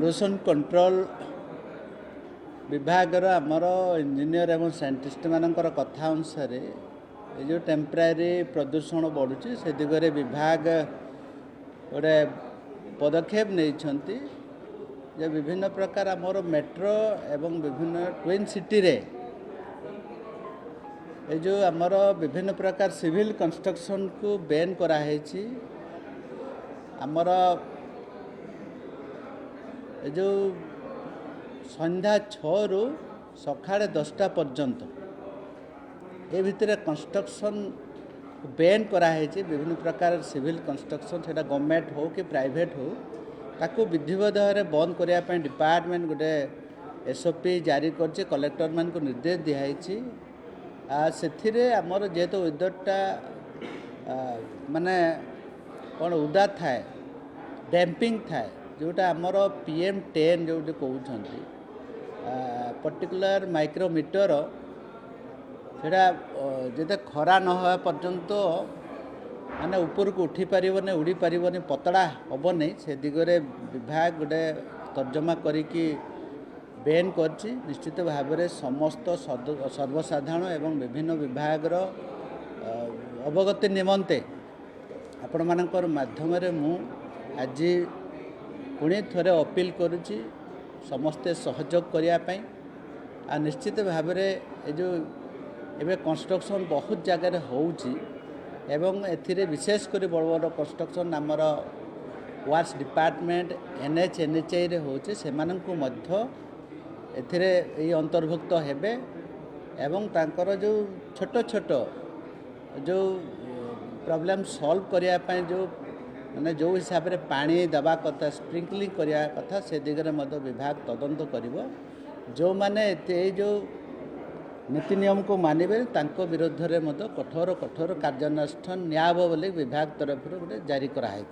Pollution control विभाग आमर engineer एवं साइंटिस्ट मानकर कथा अनुसार ये जो टेम्परारी प्रदूषण बढ़ुची से दिगरे विभाग गोटे पदक्षेप नहीं जे विभिन्न प्रकार आमर मेट्रो एवं विभिन्न ट्विन सिटी रे ये जो आमर विभिन्न प्रकार सिविल कंस्ट्रक्शन को बैन कराई आमर ये जो संध्या 6 रु सकाଳେ 10टा पर्यंत ए भितर कंस्ट्रक्शन बैन कराई विभिन्न प्रकार सिविल कंस्ट्रक्शन से गवर्नमेंट हो कि प्राइवेट हो ताको विधिवत भाव में बंद करने डिपार्टमेंट गोटे एसओपी जारी कर कलेक्टर मान को निर्देश दिखाई से आमर जेहेतु वेदरटा माने कौन उदा थाए डैम्पिंग थाए जोटा आमर PM10 जो कहते पर्टिकुलर माइक्रोमीटर सेटा जिते खरा न होगा पर्यंत माने ऊपर को उठी पारिबने उड़ी पारिबने पतड़ा हम नहीं से दिगरे विभाग गोटे तर्जमा करिकी बैन करछि निश्चित भाव में समस्त सर्वसाधारण एवं विभिन्न विभाग अवगति निमंते आपण मानकर माध्यम मु आज पुणी थोड़े अपील करुच्ची समस्ते सहयोग करने आ निश्चित भाव में जो एवं कंस्ट्रक्शन बहुत जगह होउची एवं एथिरे विशेषकर बड़ बड़ कंस्ट्रक्शन आमर वार्स डिपार्टमेंट NH NHI रे होउची सेमानंकु मध्य एथिरे ये अंतर्भुक्त हेबे एवं तांकर जो छोट छोट जो प्रॉब्लम सॉल्व करिया पय जो माने जो हिसाब रे पानी दबा कथा स्प्रिंकलिंग करिया कथा से दिगरे मध्य विभाग तदंत करिवो जो माने जो नीति नियम को मानिबे तांको विरुद्ध रे मध्य कठोर कठोर कार्यानुष्ठान न्याय बोली विभाग तरफ गोटे जारी कराई।